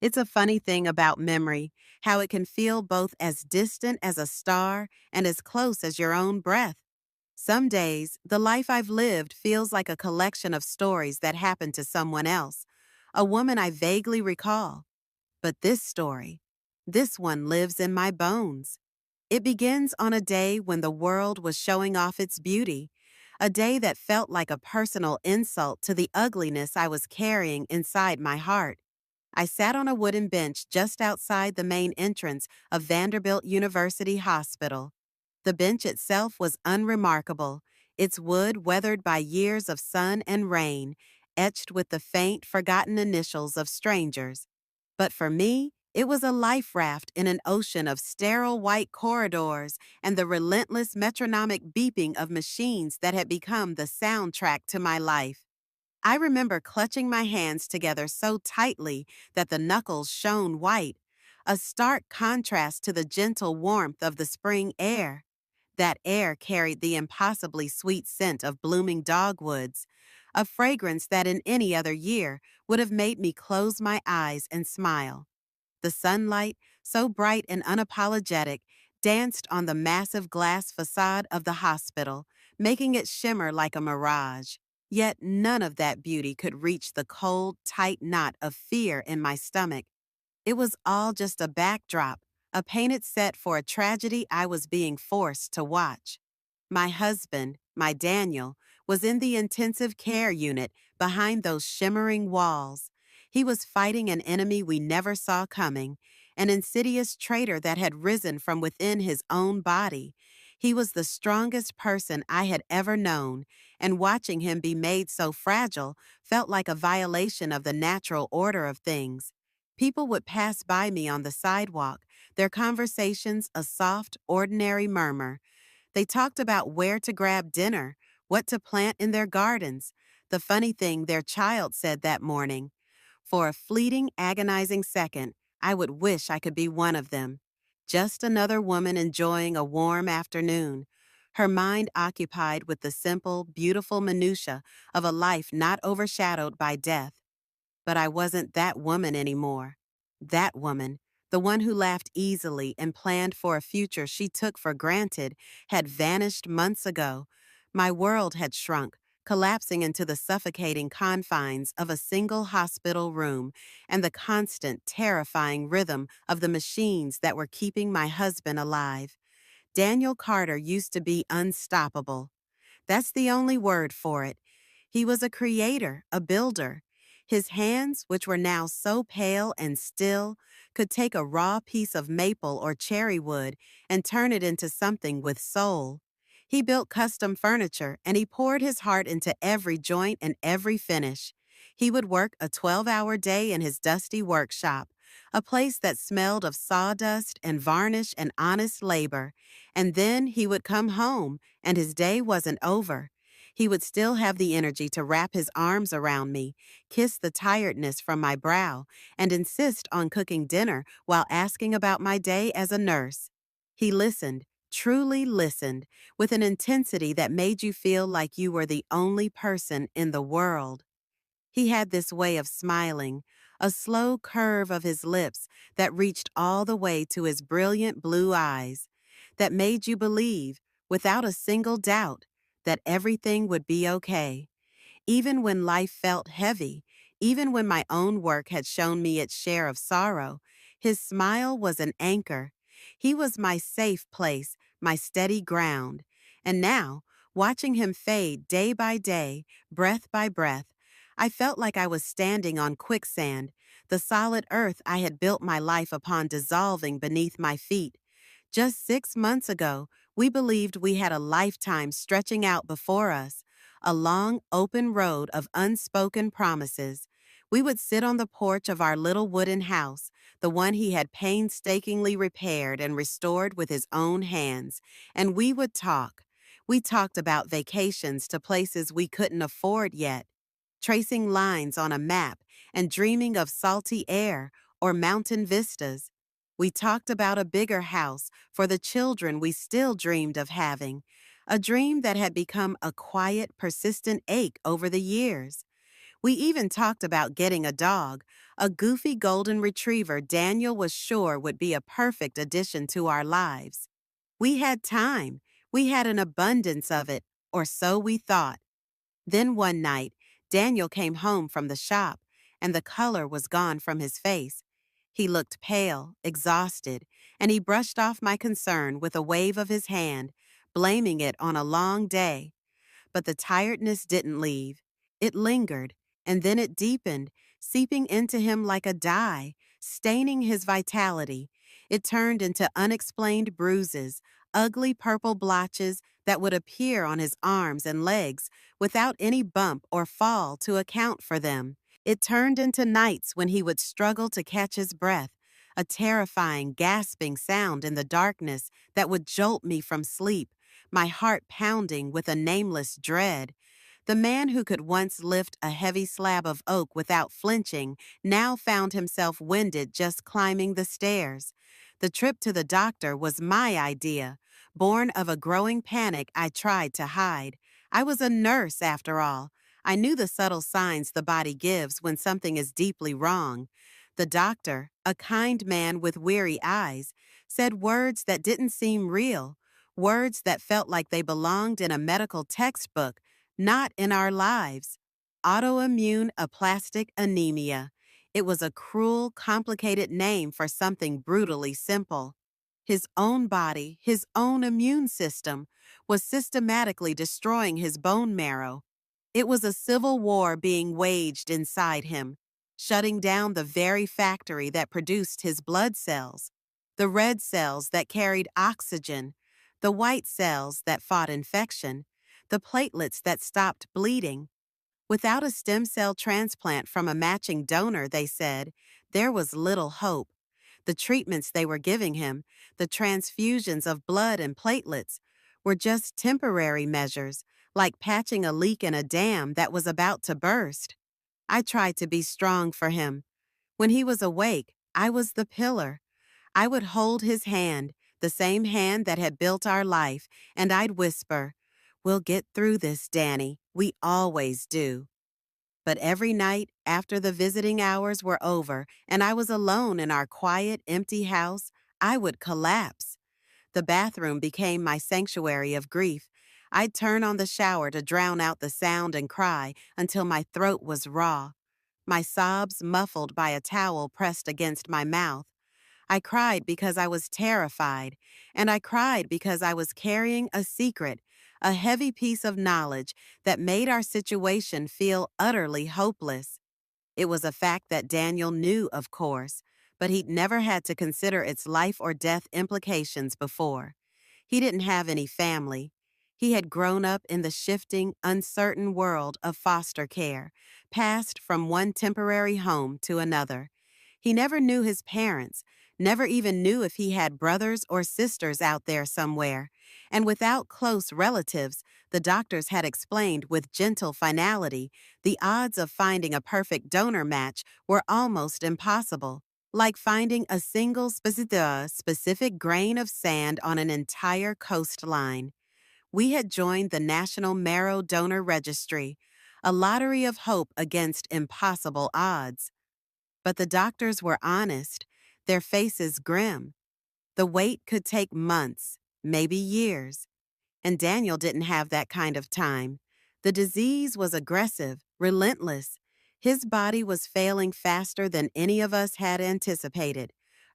It's a funny thing about memory, how it can feel both as distant as a star and as close as your own breath. Some days, the life I've lived feels like a collection of stories that happened to someone else, a woman I vaguely recall. But this one lives in my bones. It begins on a day when the world was showing off its beauty, a day that felt like a personal insult to the ugliness I was carrying inside my heart. I sat on a wooden bench just outside the main entrance of Vanderbilt University Hospital. The bench itself was unremarkable, its wood weathered by years of sun and rain, etched with the faint, forgotten initials of strangers. But for me, it was a life raft in an ocean of sterile white corridors and the relentless metronomic beeping of machines that had become the soundtrack to my life. I remember clutching my hands together so tightly that the knuckles shone white, a stark contrast to the gentle warmth of the spring air. That air carried the impossibly sweet scent of blooming dogwoods, a fragrance that in any other year would have made me close my eyes and smile. The sunlight, so bright and unapologetic, danced on the massive glass facade of the hospital, making it shimmer like a mirage. Yet none of that beauty could reach the cold, tight knot of fear in my stomach. It was all just a backdrop, a painted set for a tragedy I was being forced to watch. My husband, my Daniel, was in the intensive care unit behind those shimmering walls. He was fighting an enemy we never saw coming, an insidious traitor that had risen from within his own body. He was the strongest person I had ever known, and watching him be made so fragile felt like a violation of the natural order of things. People would pass by me on the sidewalk, their conversations a soft, ordinary murmur. They talked about where to grab dinner, what to plant in their gardens, the funny thing their child said that morning. For a fleeting, agonizing second, I would wish I could be one of them. Just another woman enjoying a warm afternoon, her mind occupied with the simple, beautiful minutia of a life not overshadowed by death. But I wasn't that woman anymore. That woman, the one who laughed easily and planned for a future she took for granted, had vanished months ago. My world had shrunk, collapsing into the suffocating confines of a single hospital room and the constant, terrifying rhythm of the machines that were keeping my husband alive. Daniel Carter used to be unstoppable. That's the only word for it. He was a creator, a builder. His hands, which were now so pale and still, could take a raw piece of maple or cherry wood and turn it into something with soul. He built custom furniture and he poured his heart into every joint and every finish. He would work a 12-hour day in his dusty workshop, a place that smelled of sawdust and varnish and honest labor, and then he would come home and his day wasn't over. He would still have the energy to wrap his arms around me, kiss the tiredness from my brow, and insist on cooking dinner while asking about my day as a nurse. He listened, truly listened, with an intensity that made you feel like you were the only person in the world. He had this way of smiling, a slow curve of his lips that reached all the way to his brilliant blue eyes, that made you believe, without a single doubt, that everything would be okay. Even when life felt heavy, even when my own work had shown me its share of sorrow, his smile was an anchor. He was my safe place, my steady ground. And now, watching him fade day by day, breath by breath, I felt like I was standing on quicksand, the solid earth I had built my life upon dissolving beneath my feet. Just 6 months ago, we believed we had a lifetime stretching out before us, a long, open road of unspoken promises. We would sit on the porch of our little wooden house, the one he had painstakingly repaired and restored with his own hands, and we would talk. We talked about vacations to places we couldn't afford yet, tracing lines on a map and dreaming of salty air or mountain vistas. We talked about a bigger house for the children we still dreamed of having, a dream that had become a quiet, persistent ache over the years. We even talked about getting a dog, a goofy golden retriever Daniel was sure would be a perfect addition to our lives. We had time. We had an abundance of it, or so we thought. Then one night, Daniel came home from the shop, and the color was gone from his face. He looked pale, exhausted, and he brushed off my concern with a wave of his hand, blaming it on a long day. But the tiredness didn't leave. It lingered, and then it deepened, seeping into him like a dye, staining his vitality. It turned into unexplained bruises, ugly purple blotches that would appear on his arms and legs without any bump or fall to account for them. It turned into nights when he would struggle to catch his breath, a terrifying, gasping sound in the darkness that would jolt me from sleep, my heart pounding with a nameless dread. The man who could once lift a heavy slab of oak without flinching now found himself winded just climbing the stairs. The trip to the doctor was my idea, born of a growing panic I tried to hide. I was a nurse, after all. I knew the subtle signs the body gives when something is deeply wrong. The doctor, a kind man with weary eyes, said words that didn't seem real, words that felt like they belonged in a medical textbook, not in our lives. Autoimmune aplastic anemia. It was a cruel, complicated name for something brutally simple. His own body, his own immune system, was systematically destroying his bone marrow. It was a civil war being waged inside him, shutting down the very factory that produced his blood cells, the red cells that carried oxygen, the white cells that fought infection, the platelets that stopped bleeding. Without a stem cell transplant from a matching donor, they said, there was little hope. The treatments they were giving him, the transfusions of blood and platelets, were just temporary measures, like patching a leak in a dam that was about to burst. I tried to be strong for him. When he was awake, I was the pillar. I would hold his hand, the same hand that had built our life, and I'd whisper, "We'll get through this, Danny. We always do." But every night, after the visiting hours were over and I was alone in our quiet, empty house, I would collapse. The bathroom became my sanctuary of grief. I'd turn on the shower to drown out the sound and cry until my throat was raw, my sobs muffled by a towel pressed against my mouth. I cried because I was terrified, and I cried because I was carrying a secret, a heavy piece of knowledge that made our situation feel utterly hopeless. It was a fact that Daniel knew, of course, but he'd never had to consider its life or death implications before. He didn't have any family. He had grown up in the shifting, uncertain world of foster care, passed from one temporary home to another. He never knew his parents, never even knew if he had brothers or sisters out there somewhere, and without close relatives, the doctors had explained with gentle finality, the odds of finding a perfect donor match were almost impossible, like finding a single specific grain of sand on an entire coastline. We had joined the National Marrow Donor Registry, a lottery of hope against impossible odds. But the doctors were honest, their faces grim. The wait could take months, maybe years. And Daniel didn't have that kind of time. The disease was aggressive, relentless. His body was failing faster than any of us had anticipated.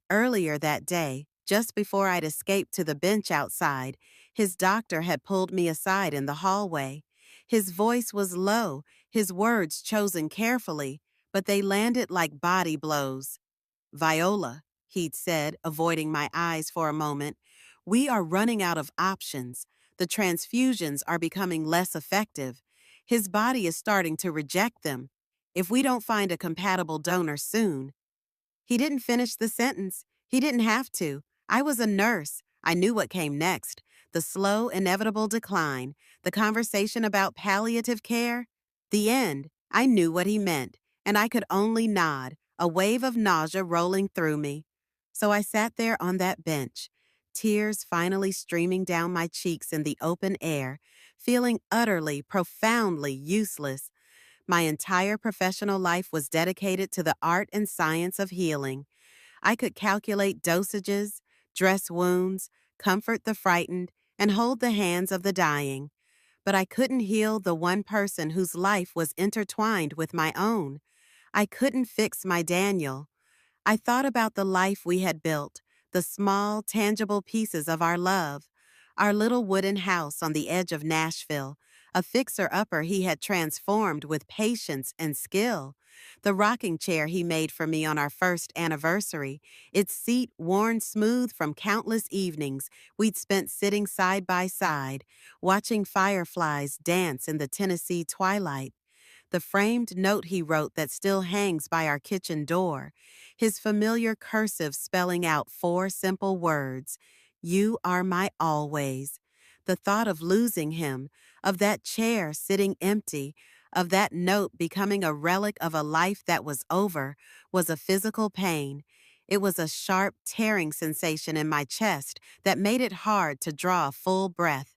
Earlier that day, just before I'd escaped to the bench outside, his doctor had pulled me aside in the hallway. His voice was low, his words chosen carefully, but they landed like body blows. "Viola," he'd said, avoiding my eyes for a moment, "we are running out of options. The transfusions are becoming less effective. His body is starting to reject them. If we don't find a compatible donor soon." He didn't finish the sentence. He didn't have to. I was a nurse. I knew what came next. The slow, inevitable decline. The conversation about palliative care. The end. I knew what he meant, and I could only nod, a wave of nausea rolling through me. So I sat there on that bench, tears finally streaming down my cheeks in the open air, feeling utterly, profoundly useless. My entire professional life was dedicated to the art and science of healing. I could calculate dosages, dress wounds, comfort the frightened, and hold the hands of the dying. But I couldn't heal the one person whose life was intertwined with my own. I couldn't fix my Daniel. I thought about the life we had built, the small, tangible pieces of our love, our little wooden house on the edge of Nashville, a fixer-upper he had transformed with patience and skill, the rocking chair he made for me on our first anniversary, its seat worn smooth from countless evenings we'd spent sitting side by side, watching fireflies dance in the Tennessee twilight, the framed note he wrote that still hangs by our kitchen door, his familiar cursive spelling out four simple words, "You are my always." The thought of losing him, of that chair sitting empty, of that note becoming a relic of a life that was over, was a physical pain. It was a sharp, tearing sensation in my chest that made it hard to draw a full breath.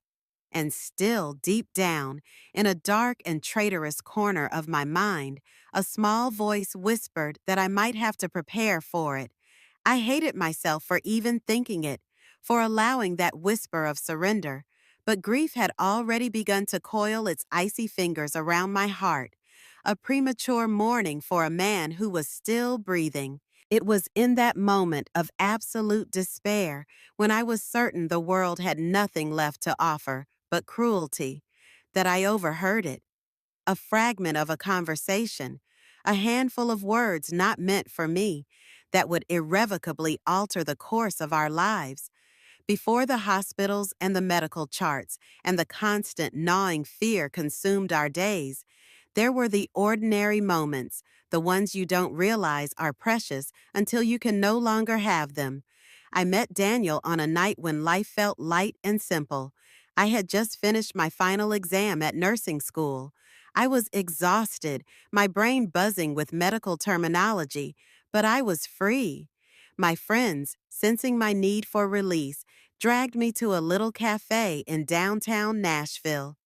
And still, deep down, in a dark and traitorous corner of my mind, a small voice whispered that I might have to prepare for it. I hated myself for even thinking it, for allowing that whisper of surrender. But grief had already begun to coil its icy fingers around my heart, a premature mourning for a man who was still breathing. It was in that moment of absolute despair, when I was certain the world had nothing left to offer but cruelty, that I overheard it. A fragment of a conversation, a handful of words not meant for me, that would irrevocably alter the course of our lives. Before the hospitals and the medical charts and the constant gnawing fear consumed our days, there were the ordinary moments, the ones you don't realize are precious until you can no longer have them. I met Daniel on a night when life felt light and simple. I had just finished my final exam at nursing school. I was exhausted, my brain buzzing with medical terminology, but I was free. My friends, sensing my need for release, dragged me to a little cafe in downtown Nashville.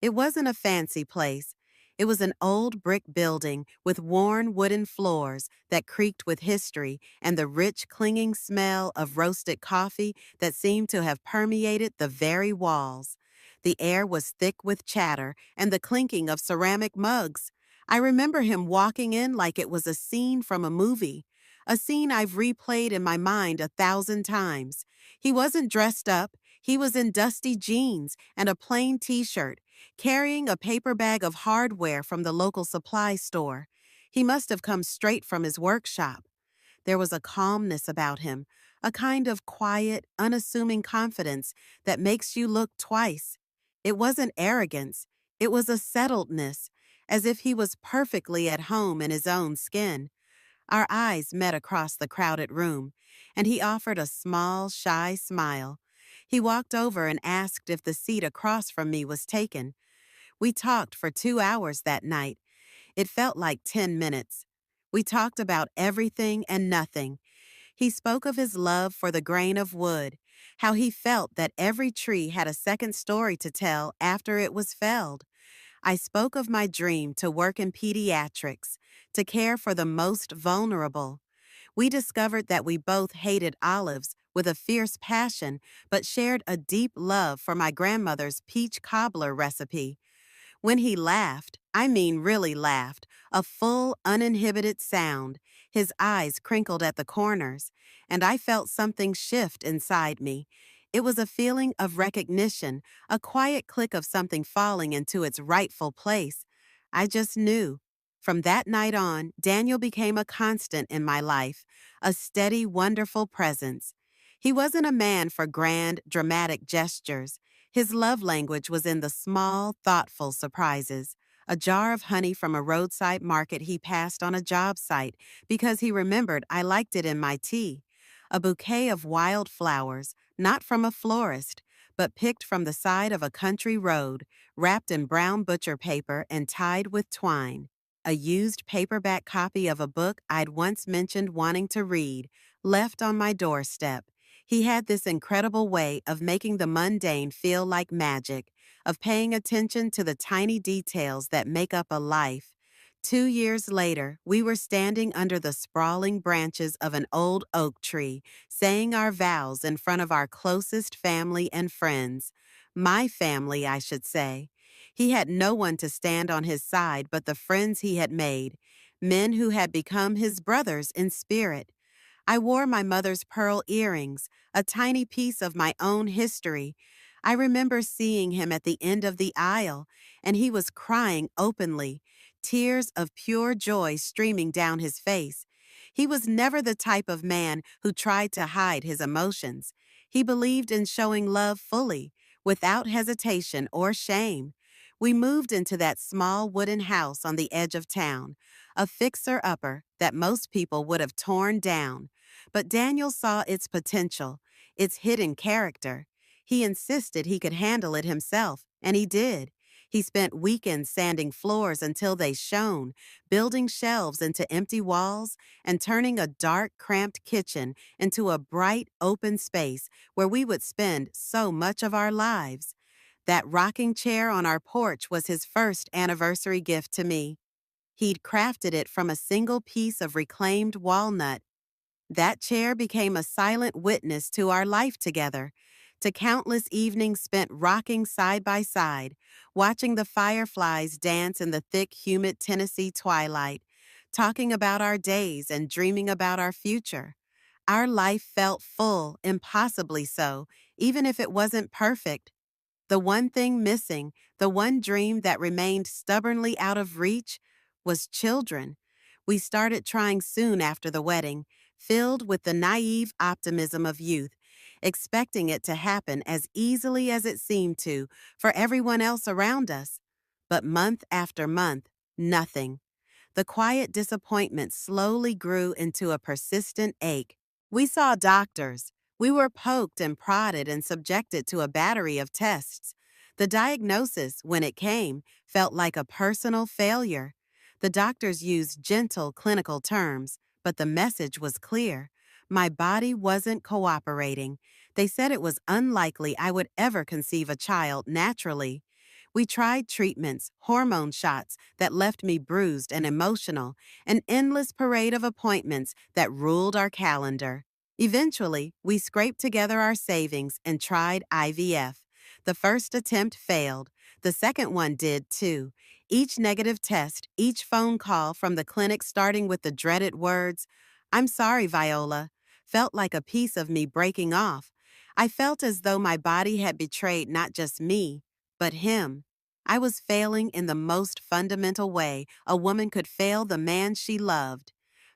It wasn't a fancy place. It was an old brick building with worn wooden floors that creaked with history and the rich, clinging smell of roasted coffee that seemed to have permeated the very walls. The air was thick with chatter and the clinking of ceramic mugs. I remember him walking in like it was a scene from a movie, a scene I've replayed in my mind 1,000 times. He wasn't dressed up. He was in dusty jeans and a plain t-shirt, carrying a paper bag of hardware from the local supply store. He must have come straight from his workshop. There was a calmness about him, a kind of quiet, unassuming confidence that makes you look twice. It wasn't arrogance, it was a settledness, as if he was perfectly at home in his own skin. Our eyes met across the crowded room, and he offered a small, shy smile. He walked over and asked if the seat across from me was taken. We talked for 2 hours that night. It felt like 10 minutes. We talked about everything and nothing. He spoke of his love for the grain of wood, how he felt that every tree had a second story to tell after it was felled. I spoke of my dream to work in pediatrics, to care for the most vulnerable. We discovered that we both hated olives with a fierce passion, but shared a deep love for my grandmother's peach cobbler recipe. When he laughed, I mean really laughed, a full, uninhibited sound, his eyes crinkled at the corners, and I felt something shift inside me. It was a feeling of recognition, a quiet click of something falling into its rightful place. I just knew. From that night on, Daniel became a constant in my life, a steady, wonderful presence. He wasn't a man for grand, dramatic gestures. His love language was in the small, thoughtful surprises. A jar of honey from a roadside market he passed on a job site because he remembered I liked it in my tea. A bouquet of wild flowers, not from a florist, but picked from the side of a country road, wrapped in brown butcher paper and tied with twine. A used paperback copy of a book I'd once mentioned wanting to read, left on my doorstep. He had this incredible way of making the mundane feel like magic, of paying attention to the tiny details that make up a life. 2 years later, we were standing under the sprawling branches of an old oak tree, saying our vows in front of our closest family and friends. My family, I should say. He had no one to stand on his side but the friends he had made, men who had become his brothers in spirit. I wore my mother's pearl earrings, a tiny piece of my own history. I remember seeing him at the end of the aisle, and he was crying openly, tears of pure joy streaming down his face. He was never the type of man who tried to hide his emotions. He believed in showing love fully, without hesitation or shame. We moved into that small wooden house on the edge of town, a fixer-upper that most people would have torn down. But Daniel saw its potential, its hidden character. He insisted he could handle it himself, and he did. He spent weekends sanding floors until they shone, building shelves into empty walls, and turning a dark, cramped kitchen into a bright, open space where we would spend so much of our lives. That rocking chair on our porch was his first anniversary gift to me. He'd crafted it from a single piece of reclaimed walnut. That chair became a silent witness to our life together, to countless evenings spent rocking side by side, watching the fireflies dance in the thick, humid Tennessee twilight, talking about our days and dreaming about our future. Our life felt full, impossibly so, even if it wasn't perfect. The one thing missing, the one dream that remained stubbornly out of reach, was children. We started trying soon after the wedding, filled with the naive optimism of youth, expecting it to happen as easily as it seemed to for everyone else around us. But month after month, nothing. The quiet disappointment slowly grew into a persistent ache. We saw doctors. We were poked and prodded and subjected to a battery of tests. The diagnosis, when it came, felt like a personal failure. The doctors used gentle clinical terms, but the message was clear. My body wasn't cooperating. They said it was unlikely I would ever conceive a child naturally. We tried treatments, hormone shots that left me bruised and emotional, an endless parade of appointments that ruled our calendar. Eventually, we scraped together our savings and tried IVF. The first attempt failed. The second one did too. Each negative test, each phone call from the clinic starting with the dreaded words, "I'm sorry, Viola," felt like a piece of me breaking off. I felt as though my body had betrayed not just me, but him. I was failing in the most fundamental way a woman could fail the man she loved.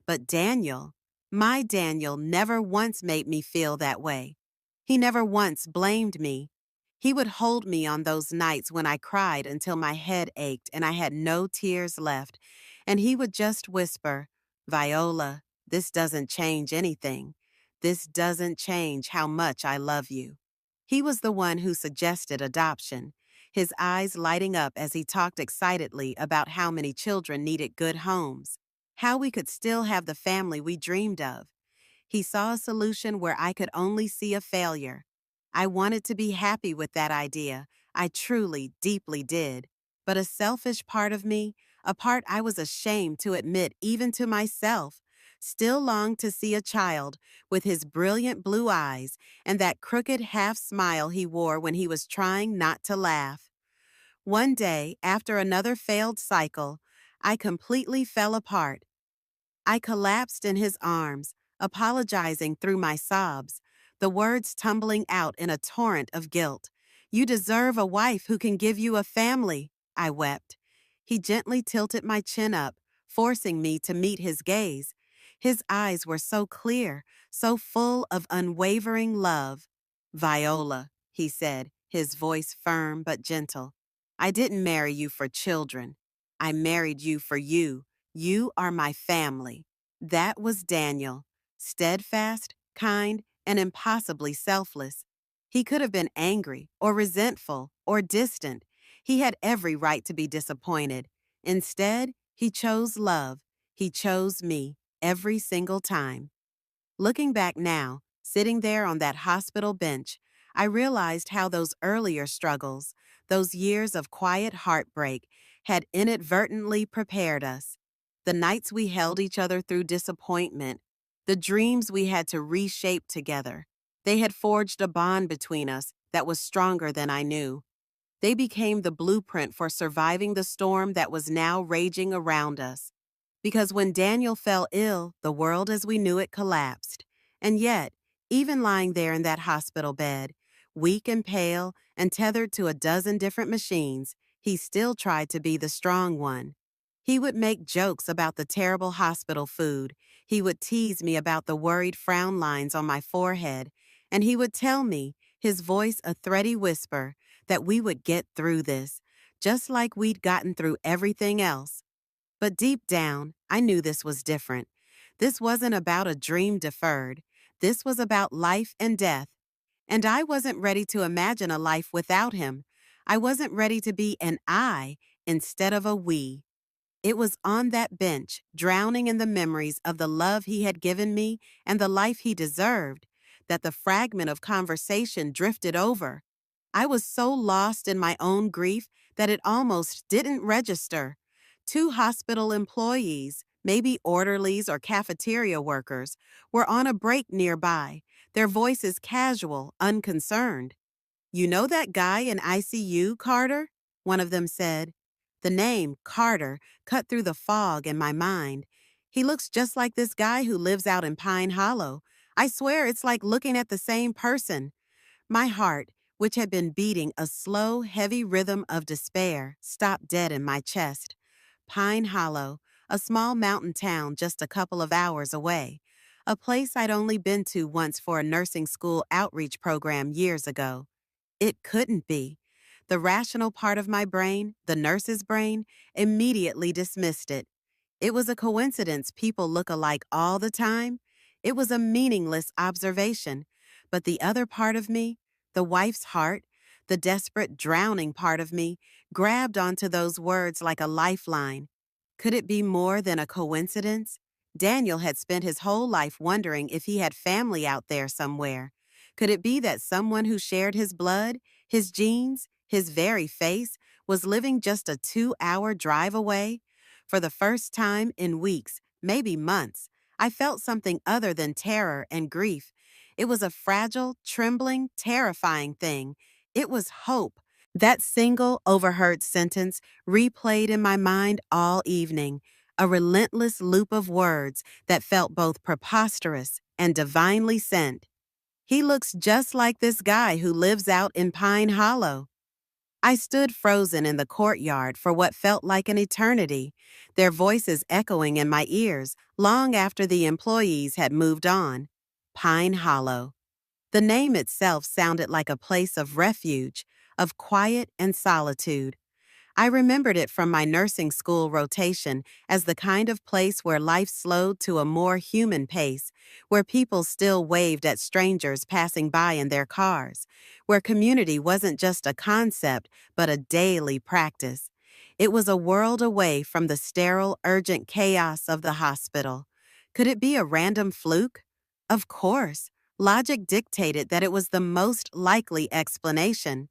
But Daniel, my Daniel, never once made me feel that way. He never once blamed me. He would hold me on those nights when I cried until my head ached and I had no tears left, and he would just whisper, "Viola, this doesn't change anything. This doesn't change how much I love you." He was the one who suggested adoption, his eyes lighting up as he talked excitedly about how many children needed good homes, how we could still have the family we dreamed of. He saw a solution where I could only see a failure. I wanted to be happy with that idea. I truly, deeply did. But a selfish part of me, a part I was ashamed to admit even to myself, still longed to see a child with his brilliant blue eyes and that crooked half smile he wore when he was trying not to laugh. One day, after another failed cycle, I completely fell apart. I collapsed in his arms, apologizing through my sobs, the words tumbling out in a torrent of guilt. "You deserve a wife who can give you a family," I wept. He gently tilted my chin up, forcing me to meet his gaze. His eyes were so clear, so full of unwavering love. "Viola," he said, his voice firm but gentle, "I didn't marry you for children. I married you for you. You are my family." That was Daniel, steadfast, kind, and impossibly selfless. He could have been angry or resentful or distant. He had every right to be disappointed. Instead, he chose love. He chose me every single time. Looking back now, sitting there on that hospital bench, I realized how those earlier struggles, those years of quiet heartbreak, had inadvertently prepared us. The nights we held each other through disappointment, the dreams we had to reshape together, they had forged a bond between us that was stronger than I knew. They became the blueprint for surviving the storm that was now raging around us. Because when Daniel fell ill, the world as we knew it collapsed. And yet, even lying there in that hospital bed, weak and pale and tethered to a dozen different machines, he still tried to be the strong one. He would make jokes about the terrible hospital food. He would tease me about the worried frown lines on my forehead. And he would tell me, his voice a thready whisper, that we would get through this, just like we'd gotten through everything else. But deep down, I knew this was different. This wasn't about a dream deferred. This was about life and death. And I wasn't ready to imagine a life without him. I wasn't ready to be an I instead of a we. It was on that bench, drowning in the memories of the love he had given me and the life he deserved, that the fragment of conversation drifted over. I was so lost in my own grief that it almost didn't register. Two hospital employees, maybe orderlies or cafeteria workers, were on a break nearby, their voices casual, unconcerned. "You know that guy in ICU, Carter?" one of them said. The name, Carter, cut through the fog in my mind. "He looks just like this guy who lives out in Pine Hollow. I swear it's like looking at the same person." My heart, which had been beating a slow, heavy rhythm of despair, stopped dead in my chest. Pine Hollow, a small mountain town just a couple of hours away. A place I'd only been to once for a nursing school outreach program years ago. It couldn't be. The rational part of my brain, the nurse's brain, immediately dismissed it. It was a coincidence people look alike all the time. It was a meaningless observation. But the other part of me, the wife's heart, the desperate, drowning part of me, grabbed onto those words like a lifeline. Could it be more than a coincidence? Daniel had spent his whole life wondering if he had family out there somewhere. Could it be that someone who shared his blood, his genes, his very face, was living just a 2-hour drive away? For the first time in weeks, maybe months, I felt something other than terror and grief. It was a fragile, trembling, terrifying thing. It was hope. That single, overheard sentence replayed in my mind all evening, a relentless loop of words that felt both preposterous and divinely sent. "He looks just like this guy who lives out in Pine Hollow." I stood frozen in the courtyard for what felt like an eternity, their voices echoing in my ears long after the employees had moved on. Pine Hollow. The name itself sounded like a place of refuge, of quiet and solitude. I remembered it from my nursing school rotation as the kind of place where life slowed to a more human pace, where people still waved at strangers passing by in their cars, where community wasn't just a concept, but a daily practice. It was a world away from the sterile, urgent chaos of the hospital. Could it be a random fluke? Of course. Logic dictated that it was the most likely explanation.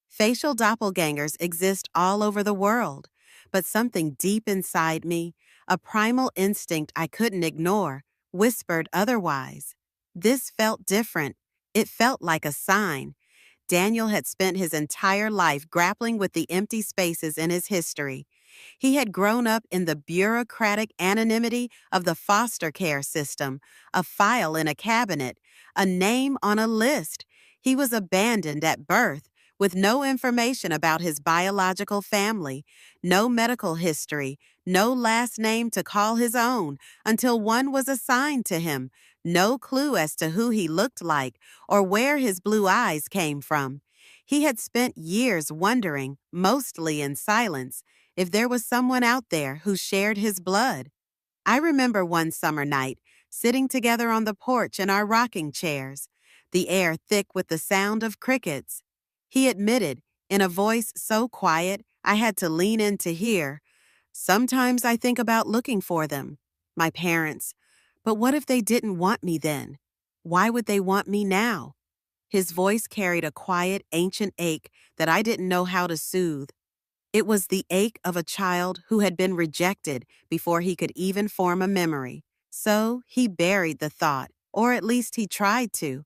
Facial doppelgangers exist all over the world, but something deep inside me, a primal instinct I couldn't ignore, whispered otherwise. This felt different. It felt like a sign. Daniel had spent his entire life grappling with the empty spaces in his history. He had grown up in the bureaucratic anonymity of the foster care system, a file in a cabinet, a name on a list. He was abandoned at birth, with no information about his biological family, no medical history, no last name to call his own until one was assigned to him, no clue as to who he looked like or where his blue eyes came from. He had spent years wondering, mostly in silence, if there was someone out there who shared his blood. I remember one summer night, sitting together on the porch in our rocking chairs, the air thick with the sound of crickets. He admitted, in a voice so quiet I had to lean in to hear, "Sometimes I think about looking for them, my parents. But what if they didn't want me then? Why would they want me now?" His voice carried a quiet, ancient ache that I didn't know how to soothe. It was the ache of a child who had been rejected before he could even form a memory. So he buried the thought, or at least he tried to.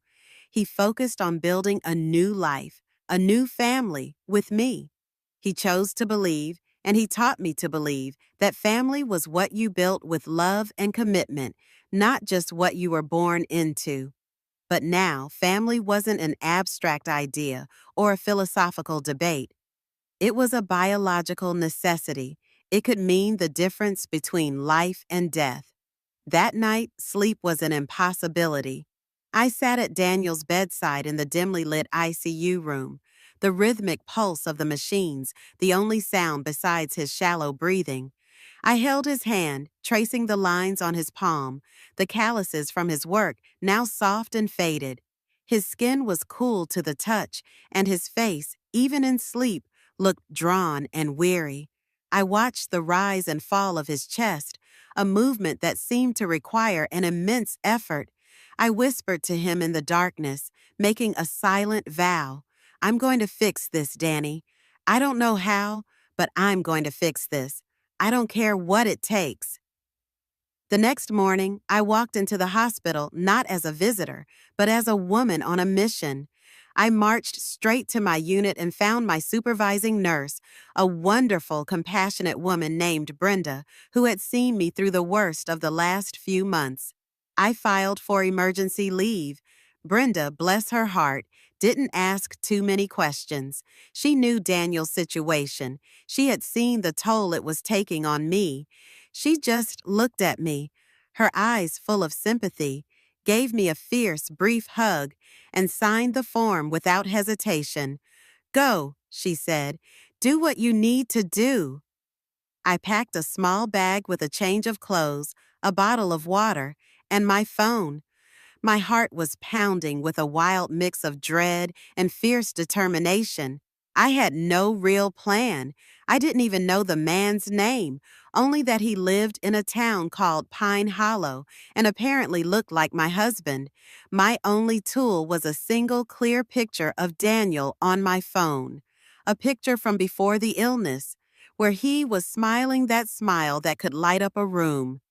He focused on building a new life, a new family with me. He chose to believe, and he taught me to believe, that family was what you built with love and commitment, not just what you were born into. But now, family wasn't an abstract idea or a philosophical debate. It was a biological necessity. It could mean the difference between life and death. That night, sleep was an impossibility. I sat at Daniel's bedside in the dimly lit ICU room, the rhythmic pulse of the machines, the only sound besides his shallow breathing. I held his hand, tracing the lines on his palm, the calluses from his work now soft and faded. His skin was cool to the touch, and his face, even in sleep, looked drawn and weary. I watched the rise and fall of his chest, a movement that seemed to require an immense effort. I whispered to him in the darkness, making a silent vow. I'm going to fix this, Danny. I don't know how, but I'm going to fix this. I don't care what it takes. The next morning, I walked into the hospital not as a visitor, but as a woman on a mission. I marched straight to my unit and found my supervising nurse, a wonderful, compassionate woman named Brenda, who had seen me through the worst of the last few months. I filed for emergency leave. Brenda, bless her heart, didn't ask too many questions. She knew Daniel's situation. She had seen the toll it was taking on me. She just looked at me, her eyes full of sympathy, gave me a fierce, brief hug, and signed the form without hesitation. Go, she said. Do what you need to do. I packed a small bag with a change of clothes, a bottle of water, and my phone. My heart was pounding with a wild mix of dread and fierce determination. I had no real plan. I didn't even know the man's name, only that he lived in a town called Pine Hollow and apparently looked like my husband. My only tool was a single clear picture of Daniel on my phone, a picture from before the illness, where he was smiling that smile that could light up a room.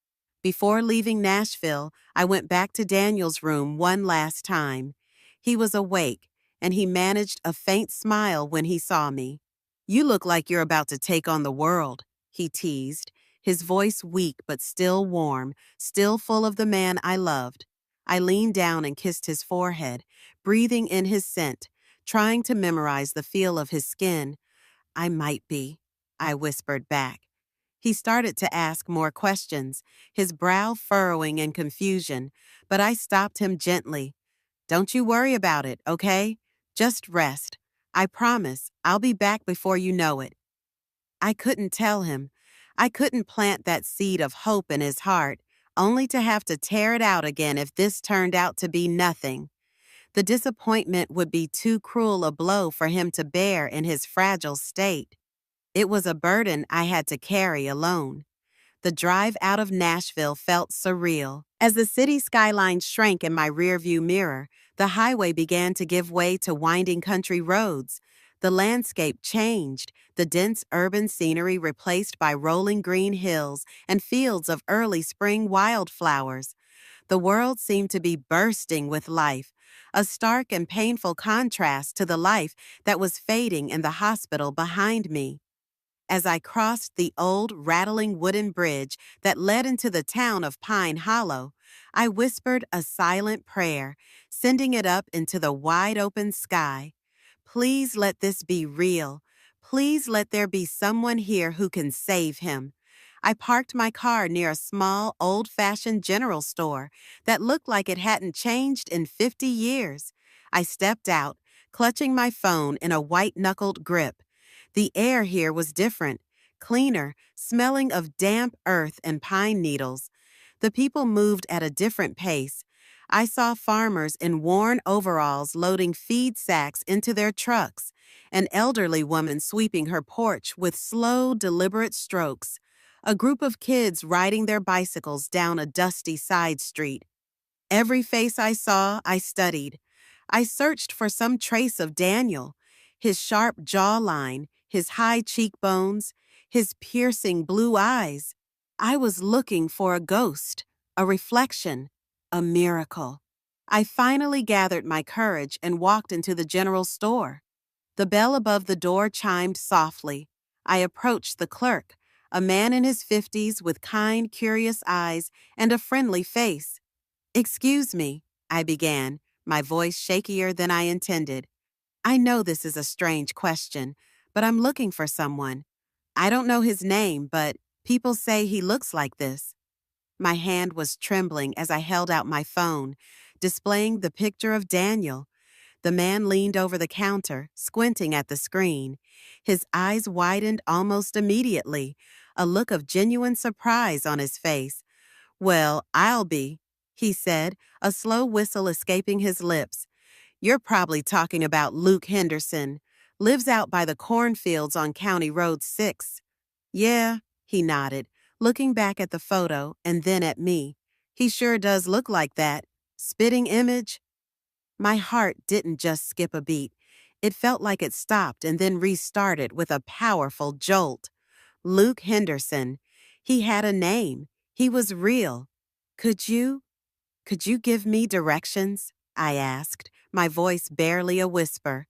Before leaving Nashville, I went back to Daniel's room one last time. He was awake, and he managed a faint smile when he saw me. You look like you're about to take on the world, he teased, his voice weak but still warm, still full of the man I loved. I leaned down and kissed his forehead, breathing in his scent, trying to memorize the feel of his skin. I might be, I whispered back. He started to ask more questions, his brow furrowing in confusion, but I stopped him gently. Don't you worry about it, okay? Just rest. I promise I'll be back before you know it. I couldn't tell him. I couldn't plant that seed of hope in his heart, only to have to tear it out again if this turned out to be nothing. The disappointment would be too cruel a blow for him to bear in his fragile state. It was a burden I had to carry alone. The drive out of Nashville felt surreal. As the city skyline shrank in my rearview mirror, the highway began to give way to winding country roads. The landscape changed, the dense urban scenery replaced by rolling green hills and fields of early spring wildflowers. The world seemed to be bursting with life, a stark and painful contrast to the life that was fading in the hospital behind me. As I crossed the old, rattling wooden bridge that led into the town of Pine Hollow, I whispered a silent prayer, sending it up into the wide-open sky. Please let this be real. Please let there be someone here who can save him. I parked my car near a small, old-fashioned general store that looked like it hadn't changed in 50 years. I stepped out, clutching my phone in a white-knuckled grip. The air here was different, cleaner, smelling of damp earth and pine needles. The people moved at a different pace. I saw farmers in worn overalls loading feed sacks into their trucks, an elderly woman sweeping her porch with slow, deliberate strokes, a group of kids riding their bicycles down a dusty side street. Every face I saw, I studied. I searched for some trace of Daniel, his sharp jawline, his high cheekbones, his piercing blue eyes. I was looking for a ghost, a reflection, a miracle. I finally gathered my courage and walked into the general store. The bell above the door chimed softly. I approached the clerk, a man in his 50s with kind, curious eyes and a friendly face. "Excuse me," I began, my voice shakier than I intended. "I know this is a strange question, but I'm looking for someone. I don't know his name, but people say he looks like this." My hand was trembling as I held out my phone, displaying the picture of Daniel. The man leaned over the counter, squinting at the screen. His eyes widened almost immediately, a look of genuine surprise on his face. "Well, I'll be," he said, a slow whistle escaping his lips. "You're probably talking about Luke Henderson. Lives out by the cornfields on County Road 6. "Yeah," he nodded, looking back at the photo and then at me. "He sure does look like that. Spitting image." My heart didn't just skip a beat. It felt like it stopped and then restarted with a powerful jolt. Luke Henderson. He had a name. He was real. Could you give me directions?" I asked, my voice barely a whisper.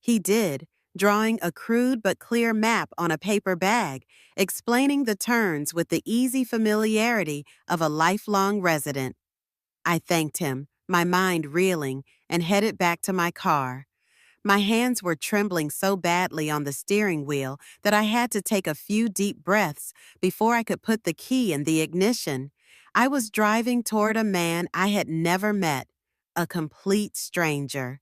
He did, drawing a crude but clear map on a paper bag, explaining the turns with the easy familiarity of a lifelong resident. I thanked him, my mind reeling, and headed back to my car. My hands were trembling so badly on the steering wheel that I had to take a few deep breaths before I could put the key in the ignition. I was driving toward a man I had never met, a complete stranger.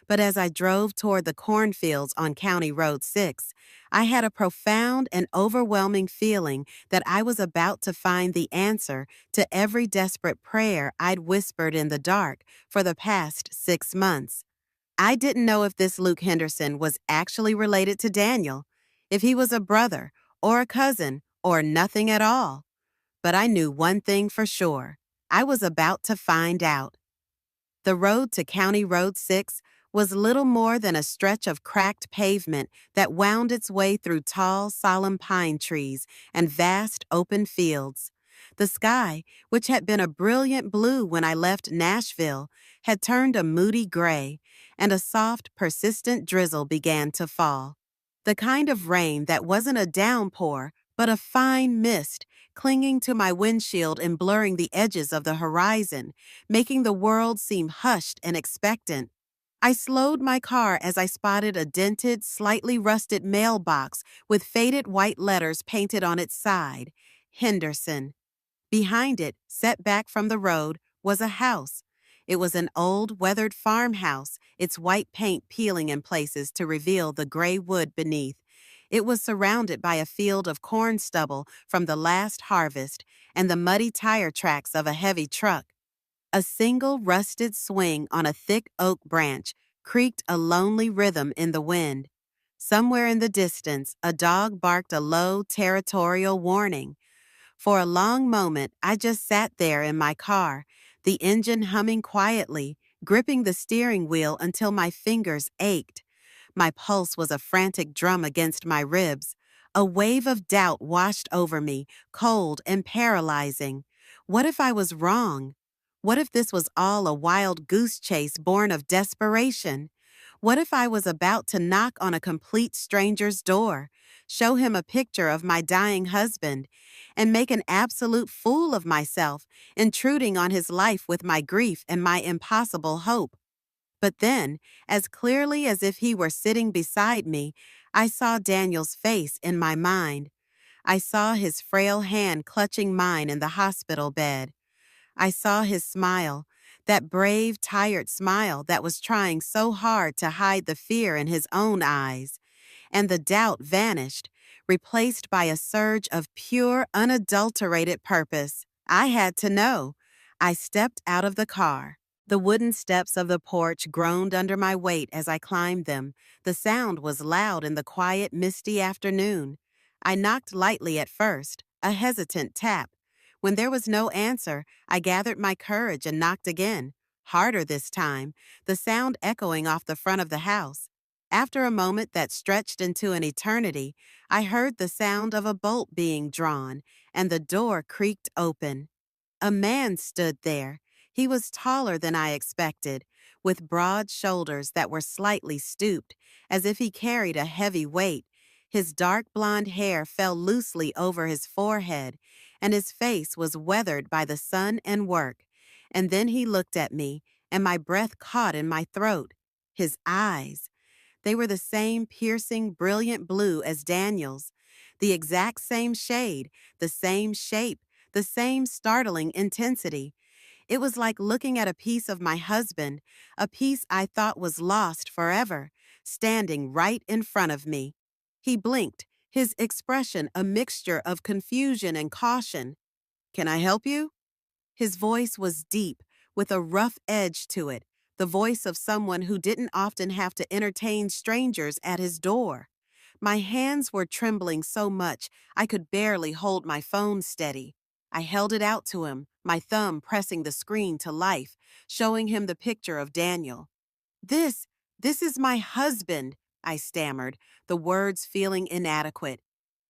But as I drove toward the cornfields on County Road 6, I had a profound and overwhelming feeling that I was about to find the answer to every desperate prayer I'd whispered in the dark for the past 6 months. I didn't know if this Luke Henderson was actually related to Daniel, if he was a brother or a cousin or nothing at all. But I knew one thing for sure. I was about to find out. The road to County Road 6 was little more than a stretch of cracked pavement that wound its way through tall, solemn pine trees and vast open fields. The sky, which had been a brilliant blue when I left Nashville, had turned a moody gray, and a soft, persistent drizzle began to fall. The kind of rain that wasn't a downpour, but a fine mist, clinging to my windshield and blurring the edges of the horizon, making the world seem hushed and expectant. I slowed my car as I spotted a dented, slightly rusted mailbox with faded white letters painted on its side, Henderson. Behind it, set back from the road, was a house. It was an old, weathered farmhouse, its white paint peeling in places to reveal the gray wood beneath. It was surrounded by a field of corn stubble from the last harvest and the muddy tire tracks of a heavy truck. A single rusted swing on a thick oak branch creaked a lonely rhythm in the wind. Somewhere in the distance, a dog barked a low, territorial warning. For a long moment, I just sat there in my car, the engine humming quietly, gripping the steering wheel until my fingers ached. My pulse was a frantic drum against my ribs. A wave of doubt washed over me, cold and paralyzing. What if I was wrong? What if this was all a wild goose chase born of desperation? What if I was about to knock on a complete stranger's door, show him a picture of my dying husband, and make an absolute fool of myself, intruding on his life with my grief and my impossible hope? But then, as clearly as if he were sitting beside me, I saw Daniel's face in my mind. I saw his frail hand clutching mine in the hospital bed. I saw his smile, that brave, tired smile that was trying so hard to hide the fear in his own eyes. And the doubt vanished, replaced by a surge of pure, unadulterated purpose. I had to know. I stepped out of the car. The wooden steps of the porch groaned under my weight as I climbed them. The sound was loud in the quiet, misty afternoon. I knocked lightly at first, a hesitant tap. When there was no answer, I gathered my courage and knocked again, harder this time, the sound echoing off the front of the house. After a moment that stretched into an eternity, I heard the sound of a bolt being drawn, and the door creaked open. A man stood there. He was taller than I expected, with broad shoulders that were slightly stooped, as if he carried a heavy weight. His dark blonde hair fell loosely over his forehead, and his face was weathered by the sun and work. And then he looked at me, and my breath caught in my throat. His eyes. They were the same piercing, brilliant blue as Daniel's, the exact same shade, the same shape, the same startling intensity. It was like looking at a piece of my husband, a piece I thought was lost forever, standing right in front of me. He blinked, his expression a mixture of confusion and caution. "Can I help you?" His voice was deep, with a rough edge to it, the voice of someone who didn't often have to entertain strangers at his door. My hands were trembling so much I could barely hold my phone steady. I held it out to him, my thumb pressing the screen to life, showing him the picture of Daniel. This, this is my husband," I stammered, the words feeling inadequate.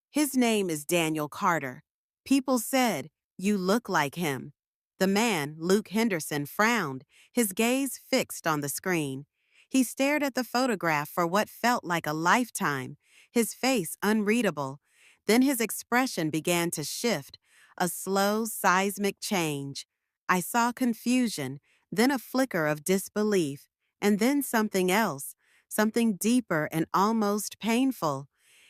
"His name is Daniel Carter. People said, you look like him." The man, Luke Henderson, frowned, his gaze fixed on the screen. He stared at the photograph for what felt like a lifetime, his face unreadable. Then his expression began to shift, a slow, seismic change. I saw confusion, then a flicker of disbelief, and then something else, something deeper and almost painful.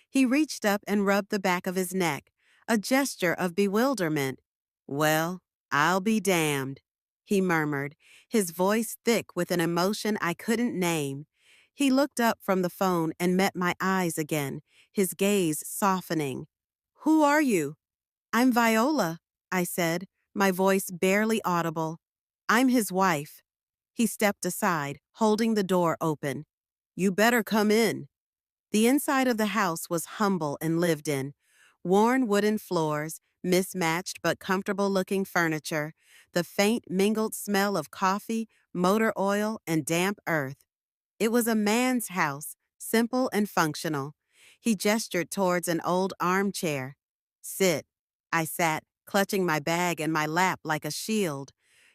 He reached up and rubbed the back of his neck, a gesture of bewilderment. "Well, I'll be damned," he murmured, his voice thick with an emotion I couldn't name. He looked up from the phone and met my eyes again, his gaze softening. "Who are you?" "I'm Viola," I said, my voice barely audible. "I'm his wife." He stepped aside, holding the door open. "You better come in." The inside of the house was humble and lived in. Worn wooden floors, mismatched but comfortable-looking furniture, the faint mingled smell of coffee, motor oil, and damp earth. It was a man's house, simple and functional. He gestured towards an old armchair. "Sit." I sat, clutching my bag in my lap like a shield.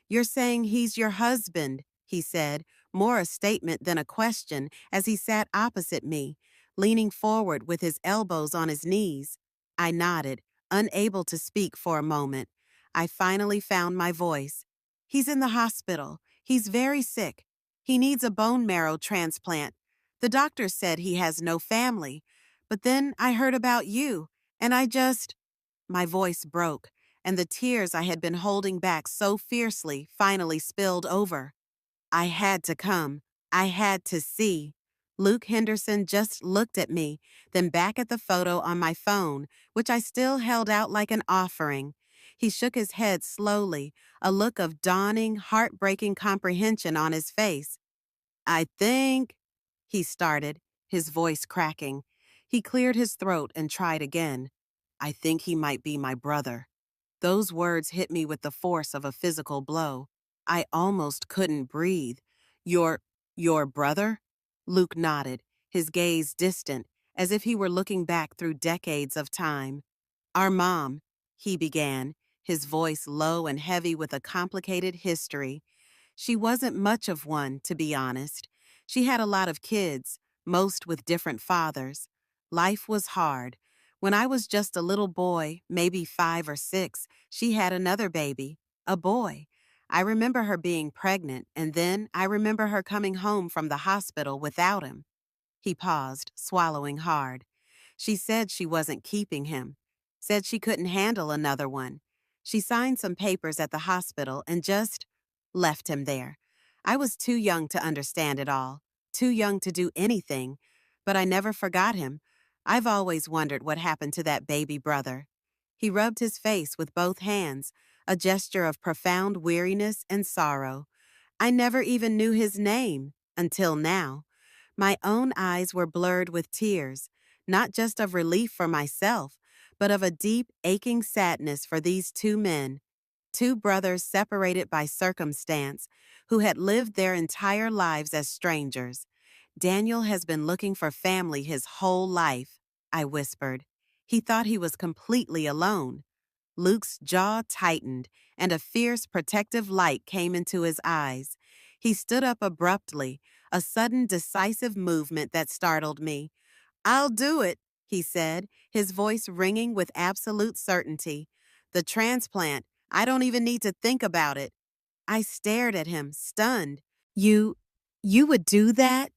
"You're saying he's your husband," he said, more a statement than a question, as he sat opposite me, leaning forward with his elbows on his knees. I nodded, unable to speak for a moment. I finally found my voice. "He's in the hospital. He's very sick. He needs a bone marrow transplant. The doctor said he has no family. But then I heard about you, and I just—" My voice broke, and the tears I had been holding back so fiercely finally spilled over. I had to come. I had to see. Luke Henderson just looked at me, then back at the photo on my phone, which I still held out like an offering. He shook his head slowly, a look of dawning, heartbreaking comprehension on his face. "I think," he started, his voice cracking. He cleared his throat and tried again. "I think he might be my brother." Those words hit me with the force of a physical blow. I almost couldn't breathe. Your, your brother?" Luke nodded, his gaze distant, as if he were looking back through decades of time. "Our mom," he began, his voice low and heavy with a complicated history. "She wasn't much of one, to be honest. She had a lot of kids, most with different fathers. Life was hard. When I was just a little boy, maybe 5 or 6, she had another baby, a boy. I remember her being pregnant, and then I remember her coming home from the hospital without him." He paused, swallowing hard. "She said she wasn't keeping him. Said she couldn't handle another one. She signed some papers at the hospital and just left him there. I was too young to understand it all, too young to do anything, but I never forgot him. I've always wondered what happened to that baby brother." He rubbed his face with both hands, a gesture of profound weariness and sorrow. "I never even knew his name, until now." My own eyes were blurred with tears, not just of relief for myself, but of a deep, aching sadness for these two men, two brothers separated by circumstance, who had lived their entire lives as strangers. Daniel has been looking for family his whole life, I whispered. He thought he was completely alone. Luke's jaw tightened, and a fierce protective light came into his eyes. He stood up abruptly, a sudden decisive movement that startled me. "I'll do it," he said, his voice ringing with absolute certainty. "The transplant, I don't even need to think about it." I stared at him, stunned. You, you would do that?"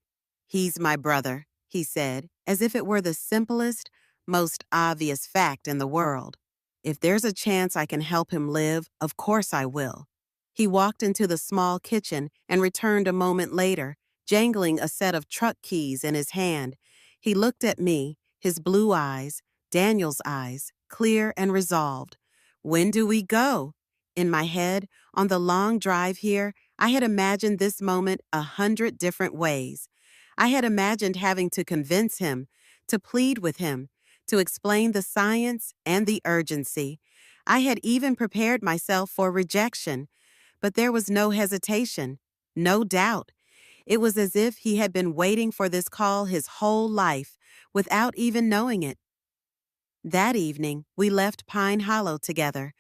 "He's my brother," he said, as if it were the simplest, most obvious fact in the world. "If there's a chance I can help him live, of course I will." He walked into the small kitchen and returned a moment later, jangling a set of truck keys in his hand. He looked at me, his blue eyes, Daniel's eyes, clear and resolved. "When do we go?" In my head, on the long drive here, I had imagined this moment 100 different ways. I had imagined having to convince him, to plead with him, to explain the science and the urgency. I had even prepared myself for rejection, but there was no hesitation, no doubt. It was as if he had been waiting for this call his whole life, without even knowing it. That evening, we left Pine Hollow together.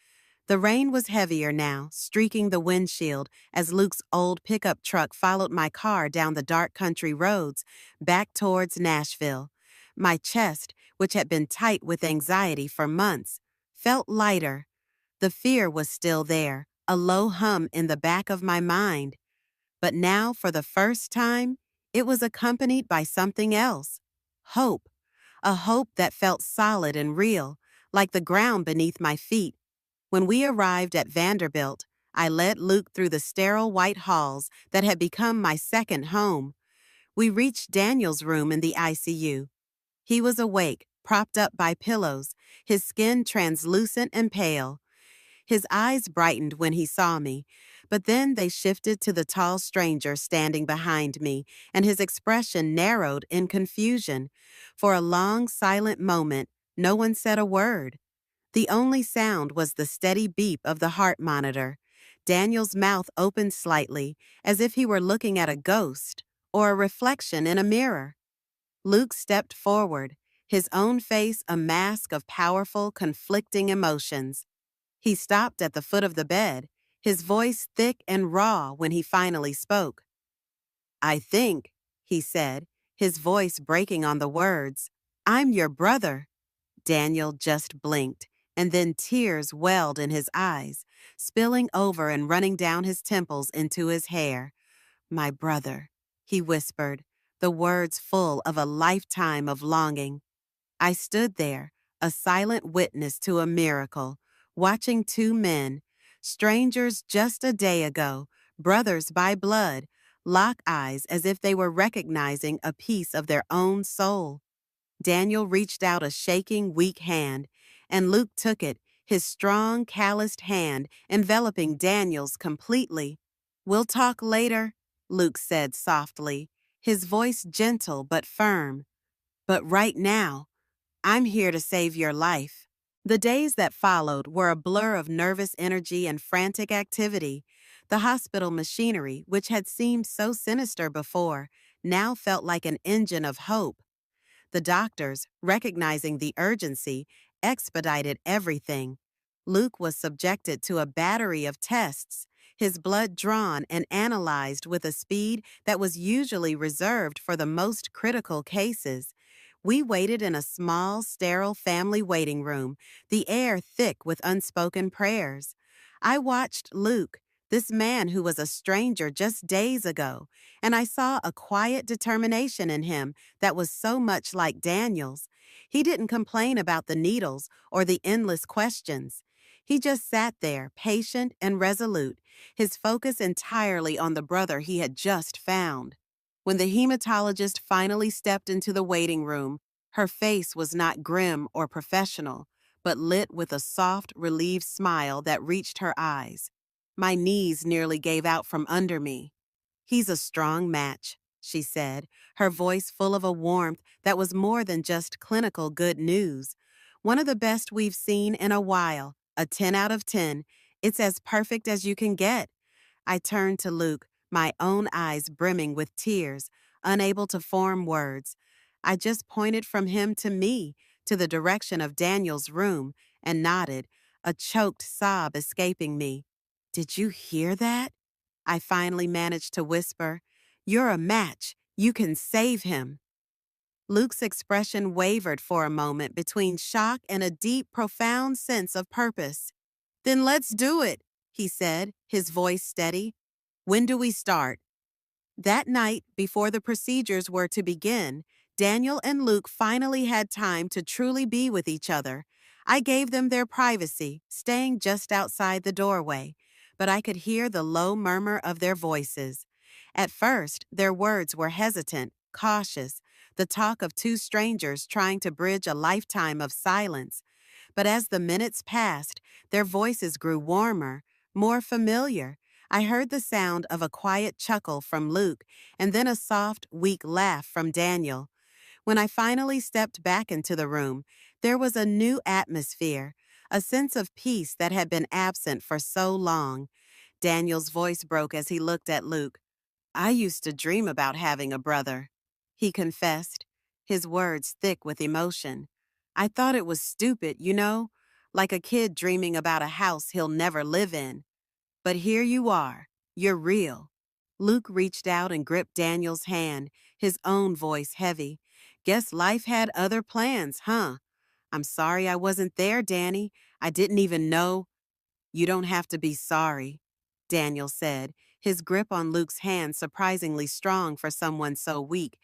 The rain was heavier now, streaking the windshield as Luke's old pickup truck followed my car down the dark country roads, back towards Nashville. My chest, which had been tight with anxiety for months, felt lighter. The fear was still there, a low hum in the back of my mind. But now, for the first time, it was accompanied by something else. Hope. A hope that felt solid and real, like the ground beneath my feet. When we arrived at Vanderbilt, I led Luke through the sterile white halls that had become my second home. We reached Daniel's room in the ICU. He was awake, propped up by pillows, his skin translucent and pale. His eyes brightened when he saw me, but then they shifted to the tall stranger standing behind me, and his expression narrowed in confusion. For a long, silent moment, no one said a word. The only sound was the steady beep of the heart monitor. Daniel's mouth opened slightly, as if he were looking at a ghost or a reflection in a mirror. Luke stepped forward, his own face a mask of powerful, conflicting emotions. He stopped at the foot of the bed, his voice thick and raw when he finally spoke. "I think," he said, his voice breaking on the words, "I'm your brother." Daniel just blinked, and then tears welled in his eyes, spilling over and running down his temples into his hair. "My brother," he whispered, the words full of a lifetime of longing. I stood there, a silent witness to a miracle, watching two men, strangers just a day ago, brothers by blood, lock eyes as if they were recognizing a piece of their own soul. Daniel reached out a shaking, weak hand, and Luke took it, his strong, calloused hand enveloping Daniel's completely. "We'll talk later," Luke said softly, his voice gentle but firm. "But right now, I'm here to save your life." The days that followed were a blur of nervous energy and frantic activity. The hospital machinery, which had seemed so sinister before, now felt like an engine of hope. The doctors, recognizing the urgency, expedited everything. Luke was subjected to a battery of tests, his blood drawn and analyzed with a speed that was usually reserved for the most critical cases. We waited in a small, sterile family waiting room, the air thick with unspoken prayers. I watched Luke, this man who was a stranger just days ago, and I saw a quiet determination in him that was so much like Daniel's. He didn't complain about the needles or the endless questions. He just sat there, patient and resolute, his focus entirely on the brother he had just found. When the hematologist finally stepped into the waiting room, her face was not grim or professional, but lit with a soft, relieved smile that reached her eyes. My knees nearly gave out from under me. "He's a strong match," she said, her voice full of a warmth that was more than just clinical good news. "One of the best we've seen in a while, a 10 out of 10. It's as perfect as you can get." I turned to Luke, my own eyes brimming with tears. unable to form words. I just pointed from him to me, to the direction of Daniel's room, and nodded, a choked sob escaping me. "Did you hear that?" I finally managed to whisper. "You're a match. You can save him." Luke's expression wavered for a moment between shock and a deep, profound sense of purpose. "Then let's do it," he said, his voice steady. "When do we start?" That night, before the procedures were to begin, Daniel and Luke finally had time to truly be with each other. I gave them their privacy, staying just outside the doorway, but I could hear the low murmur of their voices. At first, their words were hesitant, cautious, the talk of two strangers trying to bridge a lifetime of silence. But as the minutes passed, their voices grew warmer, more familiar. I heard the sound of a quiet chuckle from Luke and then a soft, weak laugh from Daniel. When I finally stepped back into the room, there was a new atmosphere, a sense of peace that had been absent for so long. Daniel's voice broke as he looked at Luke. "I used to dream about having a brother," he confessed, his words thick with emotion. "I thought it was stupid, like a kid dreaming about a house he'll never live in. But here you are. You're real." Luke reached out and gripped Daniel's hand, his own voice heavy. "Guess life had other plans, huh? I'm sorry I wasn't there, Danny. I didn't even know." "You don't have to be sorry," Daniel said, his grip on Luke's hand surprisingly strong for someone so weak.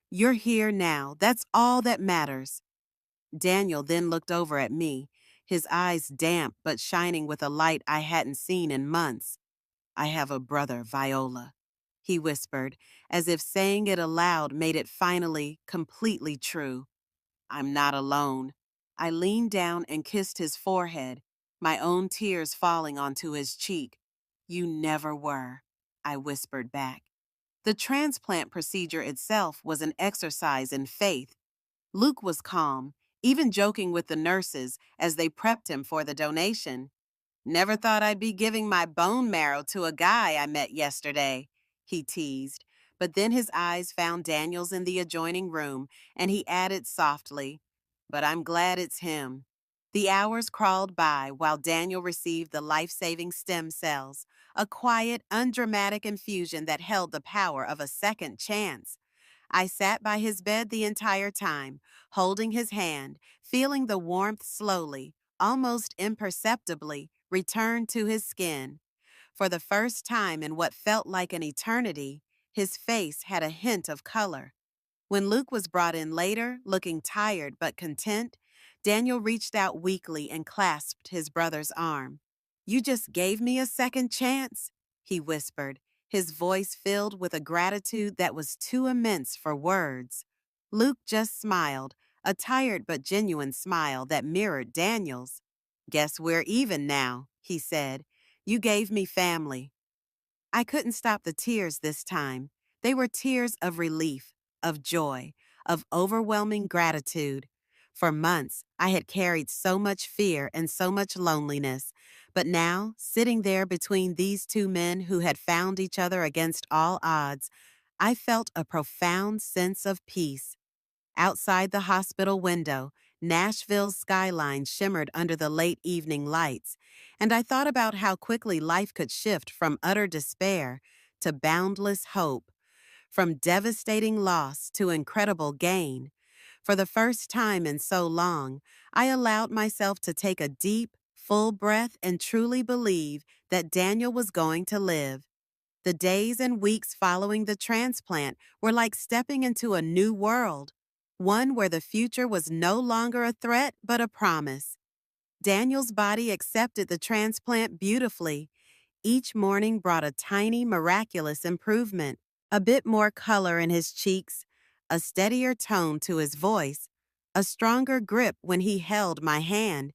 "You're here now. That's all that matters." Daniel then looked over at me, his eyes damp but shining with a light I hadn't seen in months. "I have a brother, Viola," he whispered, as if saying it aloud made it finally, completely true. "I'm not alone." I leaned down and kissed his forehead, my own tears falling onto his cheek. "You never were," I whispered back. The transplant procedure itself was an exercise in faith. Luke was calm, even joking with the nurses as they prepped him for the donation. "Never thought I'd be giving my bone marrow to a guy I met yesterday," he teased. But then his eyes found Daniel's in the adjoining room, and he added softly, "But I'm glad it's him." The hours crawled by while Daniel received the life-saving stem cells, a quiet, undramatic infusion that held the power of a second chance. I sat by his bed the entire time, holding his hand, feeling the warmth slowly, almost imperceptibly, return to his skin. For the first time in what felt like an eternity, his face had a hint of color. When Luke was brought in later, looking tired but content, Daniel reached out weakly and clasped his brother's arm. "You just gave me a second chance," he whispered, his voice filled with a gratitude that was too immense for words. Luke just smiled, a tired but genuine smile that mirrored Daniel's. "Guess we're even now," he said. "You gave me family." I couldn't stop the tears this time. They were tears of relief, of joy, of overwhelming gratitude. For months, I had carried so much fear and so much loneliness, but now, sitting there between these two men who had found each other against all odds, I felt a profound sense of peace. Outside the hospital window, Nashville's skyline shimmered under the late evening lights, and I thought about how quickly life could shift from utter despair to boundless hope, from devastating loss to incredible gain. For the first time in so long, I allowed myself to take a deep, full breath and truly believe that Daniel was going to live. The days and weeks following the transplant were like stepping into a new world, one where the future was no longer a threat but a promise. Daniel's body accepted the transplant beautifully. Each morning brought a tiny, miraculous improvement, a bit more color in his cheeks, a steadier tone to his voice, a stronger grip when he held my hand.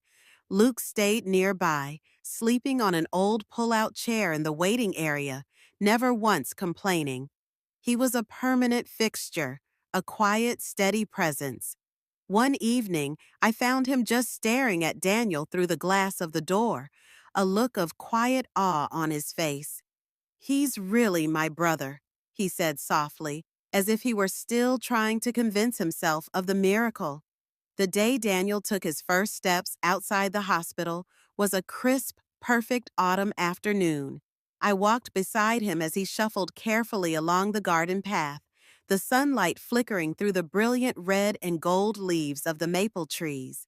Luke stayed nearby, sleeping on an old pull-out chair in the waiting area, never once complaining. He was a permanent fixture, a quiet, steady presence. One evening, I found him just staring at Daniel through the glass of the door, a look of quiet awe on his face. "He's really my brother," he said softly, as if he were still trying to convince himself of the miracle. The day Daniel took his first steps outside the hospital was a crisp, perfect autumn afternoon. I walked beside him as he shuffled carefully along the garden path, the sunlight flickering through the brilliant red and gold leaves of the maple trees.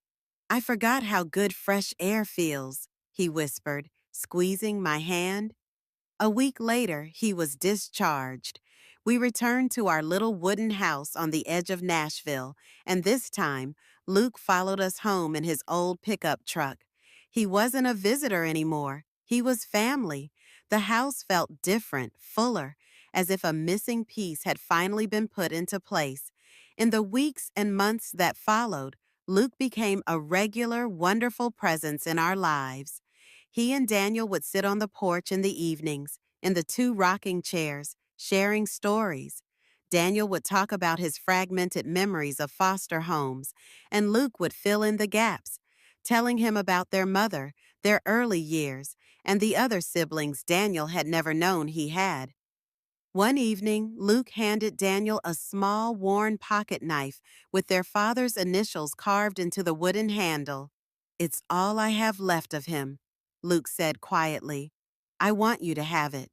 "I forgot how good fresh air feels," he whispered, squeezing my hand. A week later, he was discharged. We returned to our little wooden house on the edge of Nashville, and this time, Luke followed us home in his old pickup truck. He wasn't a visitor anymore. He was family. The house felt different, fuller, as if a missing piece had finally been put into place. In the weeks and months that followed, Luke became a regular, wonderful presence in our lives. He and Daniel would sit on the porch in the evenings, in the two rocking chairs, sharing stories. Daniel would talk about his fragmented memories of foster homes, and Luke would fill in the gaps, telling him about their mother, their early years, and the other siblings Daniel had never known he had. One evening, Luke handed Daniel a small, worn pocket knife with their father's initials carved into the wooden handle. "It's all I have left of him," Luke said quietly. "I want you to have it."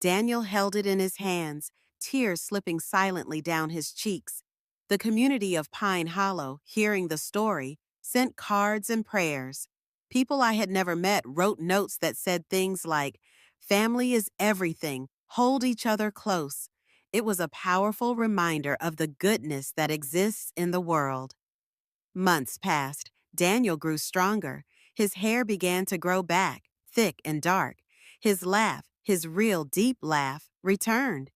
Daniel held it in his hands, tears slipping silently down his cheeks. The community of Pine Hollow, hearing the story, sent cards and prayers. People I had never met wrote notes that said things like, "Family is everything. Hold each other close." It was a powerful reminder of the goodness that exists in the world. Months passed. Daniel grew stronger. His hair began to grow back, thick and dark. His laugh, his real deep laugh, returned.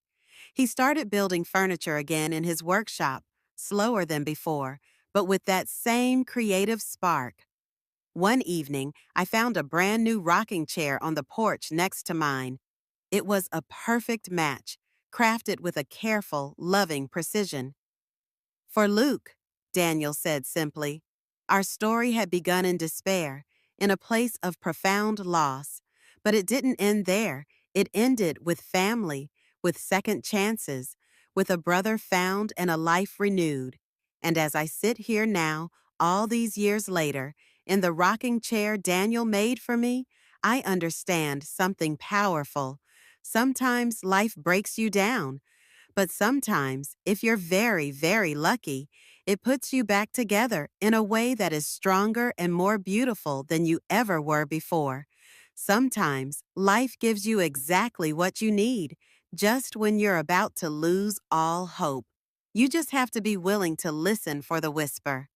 He started building furniture again in his workshop, slower than before, but with that same creative spark. One evening, I found a brand new rocking chair on the porch next to mine. It was a perfect match, crafted with a careful, loving precision. "For Luke," Daniel said simply. Our story had begun in despair, in a place of profound loss. But it didn't end there. It ended with family, with second chances, with a brother found and a life renewed. And as I sit here now, all these years later, in the rocking chair Daniel made for me, I understand something powerful. Sometimes life breaks you down. But sometimes, if you're very, very lucky, it puts you back together in a way that is stronger and more beautiful than you ever were before. Sometimes, life gives you exactly what you need, just when you're about to lose all hope. You just have to be willing to listen for the whisper.